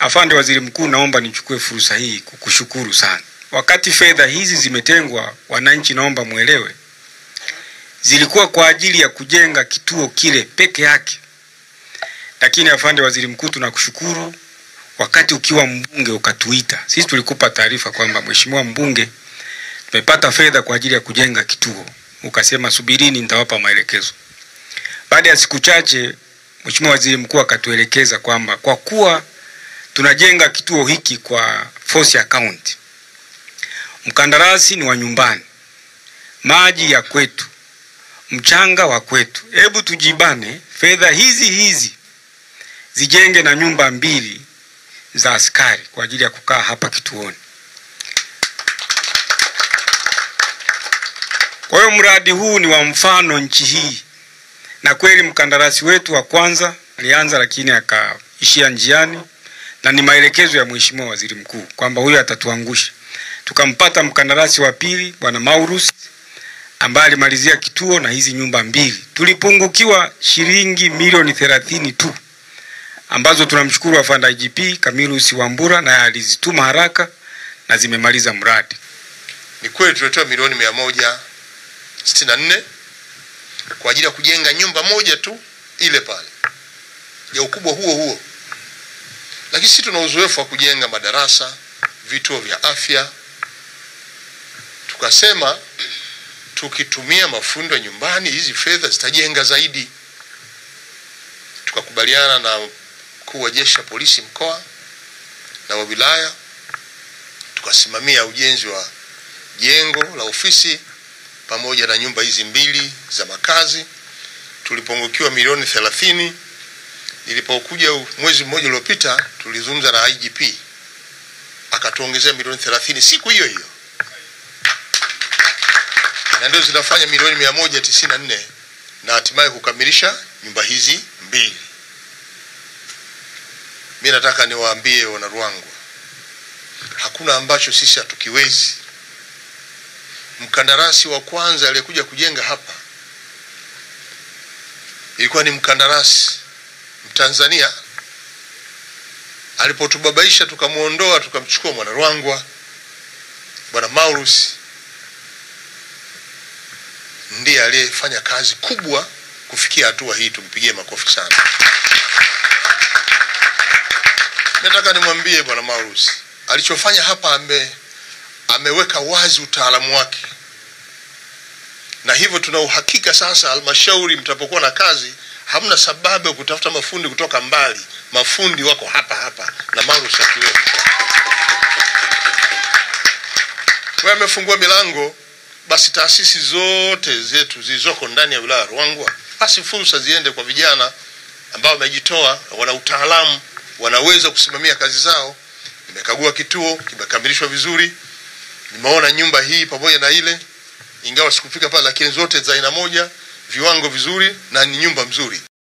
Afande Waziri Mkuu, naomba nichukue fursa hii kukushukuru sana. Wakati fedha hizi zimetengwa, wananchi naomba muelewe, zilikuwa kwa ajili ya kujenga kituo kile peke yake. Lakini Afande Waziri Mkuu, tunakushukuru, wakati ukiwa mbunge ukatuita. Sisi tulikupa taarifa kwamba Mheshimiwa mbunge, tumepata fedha kwa ajili ya kujenga kituo. Ukasema subirini, nitawapa maelekezo. Baada ya siku chache Mheshimiwa Waziri Mkuu akatuelekeza kwamba kwa kuwa tunajenga kituo hiki kwa force account, mkandarasi ni wa nyumbani, maji ya kwetu, mchanga wa kwetu, hebu tujibane, fedha hizi zijenge na nyumba 2 za askari kwa ajili ya kukaa hapa kituoni. Kwa hiyo mradi huu ni wa mfano nchi hii, na kweli mkandarasi wetu wa kwanza alianza lakini akaishia njiani, na ni maelekezo ya Mheshimiwa Waziri Mkuu kwamba huyo atatuangusha. Tukampata mkandarasi wa pili, Bwana Maurus, ambaye alimalizia kituo na hizi nyumba 2. Tulipungukiwa shilingi milioni 30 tu, ambazo tunamshukuru Afande IGP Camillus Wambura na alizituma haraka na zimemaliza mradi. Ni kweli tulitoa milioni 164 kwa ajili ya kujenga nyumba moja tu ile pale ya ukubwa huo. Lakini sisi tuna uzoefu wa kujenga madarasa, vituo vya afya. Tukasema tukitumia mafundo nyumbani, hizi fedha zitajenga zaidi. Tukakubaliana na mkuu wa jeshi la polisi mkoa na wa wilaya, tukasimamia ujenzi wa jengo la ofisi pamoja na nyumba hizi 2 za makazi. Tulipungukiwa milioni 30. Nilipokuja mwezi mmoja uliopita, tulizungumza na IGP akatuongezea milioni 30 siku hiyo hiyo, na ndio zinafanya milioni 194 na hatimaye kukamilisha nyumba hizi 2. Mimi nataka niwaambie wana Ruangwa, hakuna ambacho sisi hatukiwezi. Mkandarasi wa kwanza aliyekuja kujenga hapa ilikuwa ni mkandarasi Mtanzania. Alipotubabaisha tukamuondoa, tukamchukua mwana Ruangwa, Bwana Maurus, ndiye aliyefanya kazi kubwa kufikia hatua hii. Tumpigie makofi sana. Nataka nimwambie Bwana Maurus, alichofanya hapa ameweka wazi utaalamu wake, na hivyo tuna uhakika sasa halmashauri mtapokuwa na kazi hamna sababu ya kutafuta mafundi kutoka mbali. Mafundi wako hapa na Maurus akiwepo. Kwa amefungua milango, basi taasisi zote zetu zilizoko ndani ya wilaya Ruangwa, basi fursa ziende kwa vijana ambao wamejitoa, wana utaalamu, wanaweza kusimamia kazi zao. Nimekagua kituo, kimekamilishwa vizuri. Nimeona nyumba hii pamoja na ile, ingawa sikufika pale, lakini zote za aina moja, viwango vizuri na ni nyumba mzuri.